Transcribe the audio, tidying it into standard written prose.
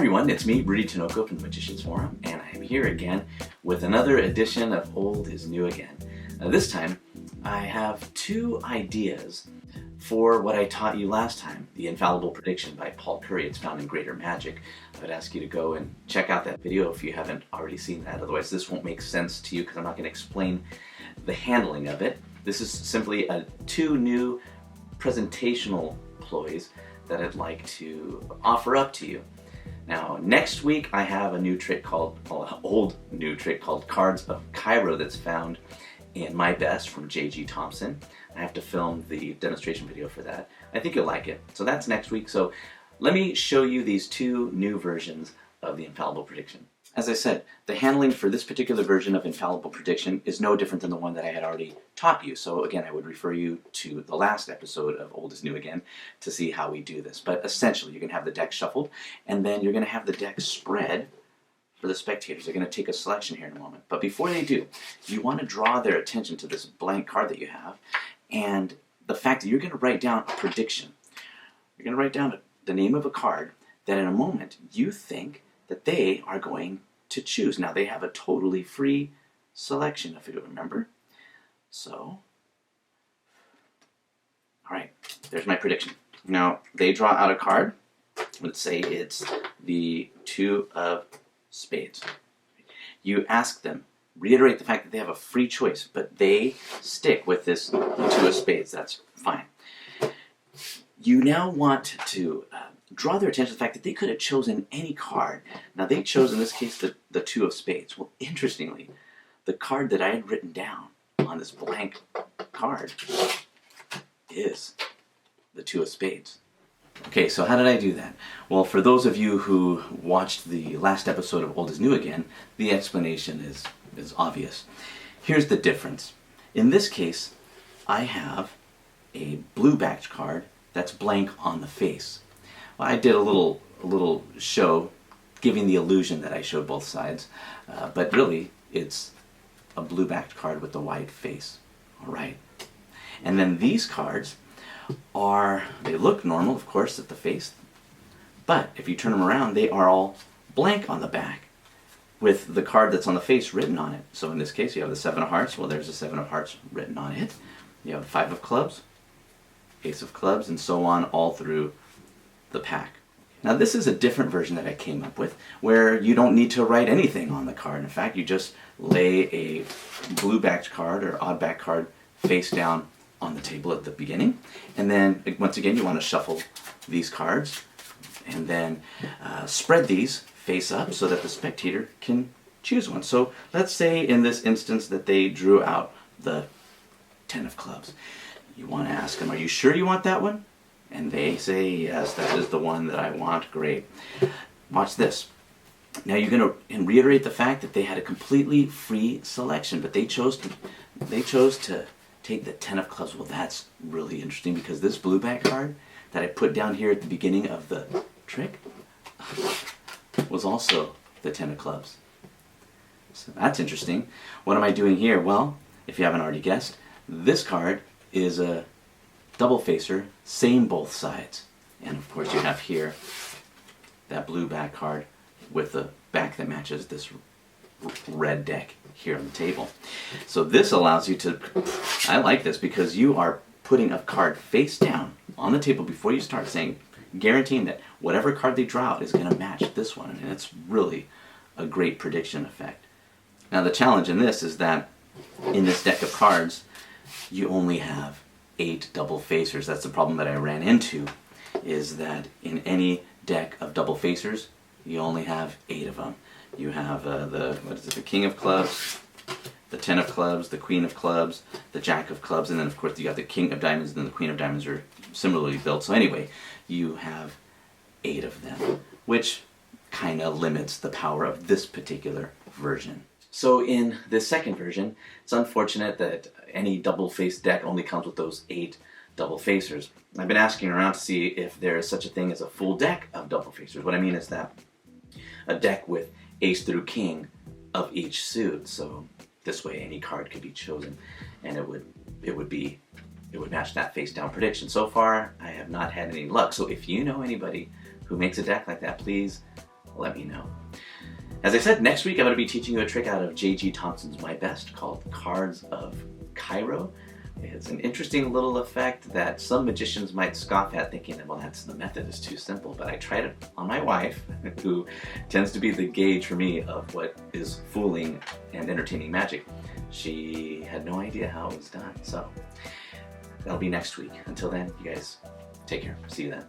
everyone, it's me, Rudy Tinoco from the Magician's Forum, and I'm here again with another edition of Old is New Again. This time, I have two ideas for what I taught you last time, the Infallible Prediction by Paul Curry. It's found in Greater Magic. I would ask you to go and check out that video if you haven't already seen that. Otherwise, this won't make sense to you because I'm not going to explain the handling of it. This is simply two new presentational ploys that I'd like to offer up to you. Now, next week I have a new trick called, old new trick called Cards of Cairo that's found in My Best from J.G. Thompson. I have to film the demonstration video for that. I think you'll like it. So that's next week. So let me show you these two new versions of the Infallible Prediction. As I said, the handling for this particular version of Infallible Prediction is no different than the one that I had already taught you. So again, I would refer you to the last episode of Old is New Again to see how we do this. But essentially, you're going to have the deck shuffled, and then you're going to have the deck spread for the spectators. They're going to take a selection here in a moment. But before they do, you want to draw their attention to this blank card that you have, and the fact that you're going to write down a prediction. You're going to write down the name of a card that in a moment you think that they are going to choose. Now, they have a totally free selection, if you remember. So, all right, there's my prediction. Now, they draw out a card. Let's say it's the Two of Spades. You ask them, reiterate the fact that they have a free choice, but they stick with this Two of Spades. That's fine. You now want to draw their attention to the fact that they could have chosen any card. Now, they chose, in this case, the Two of Spades. Well, interestingly, the card that I had written down on this blank card is the Two of Spades. Okay, so how did I do that? Well, for those of you who watched the last episode of Old is New Again, the explanation is obvious. Here's the difference. In this case, I have a blue-backed card that's blank on the face. Well, I did a little show giving the illusion that I showed both sides, but really it's a blue-backed card with the white face. All right. And then these cards they look normal, of course, at the face, but if you turn them around, they are all blank on the back with the card that's on the face written on it. So in this case, you have the Seven of Hearts. Well, there's the Seven of Hearts written on it. You have the Five of Clubs, Ace of Clubs, and so on all through the pack. Now, this is a different version that I came up with where you don't need to write anything on the card. In fact, you just lay a blue-backed card or odd-backed card face down on the table at the beginning. And then, once again, you want to shuffle these cards and then spread these face up so that the spectator can choose one. So let's say in this instance that they drew out the Ten of Clubs. You want to ask them, are you sure you want that one? And they say, yes, that is the one that I want. Great. Watch this. Now you're going to reiterate the fact that they had a completely free selection, but they chose to take the Ten of Clubs. Well, that's really interesting because this blue-back card that I put down here at the beginning of the trick was also the Ten of Clubs. So that's interesting. What am I doing here? Well, if you haven't already guessed, this card is a double facer, same both sides. And of course you have here that blue back card with the back that matches this red deck here on the table. So this allows you to, I like this because you are putting a card face down on the table before you start, saying, guaranteeing that whatever card they draw out is going to match this one. And it's really a great prediction effect. Now the challenge in this is that in this deck of cards, you only have 8 double facers. That's the problem that I ran into, is that in any deck of double facers, you only have 8 of them. You have the King of Clubs, the Ten of Clubs, the Queen of Clubs, the Jack of Clubs, and then of course you got the King of Diamonds, and then the Queen of Diamonds are similarly built. So anyway, you have 8 of them, which kind of limits the power of this particular version. So in this second version, it's unfortunate that any double-faced deck only comes with those 8 double facers. I've been asking around to see if there is such a thing as a full deck of double facers. What I mean is that a deck with ace through king of each suit. So this way any card could be chosen and it would match that face down prediction. So far I have not had any luck. So if you know anybody who makes a deck like that, please let me know. As I said, next week I'm going to be teaching you a trick out of J.G. Thompson's My Best called Cards of Cairo. It's an interesting little effect that some magicians might scoff at, thinking that, well, the method is too simple. But I tried it on my wife, who tends to be the gauge for me of what is fooling and entertaining magic. She had no idea how it was done. So that'll be next week. Until then, you guys take care. See you then.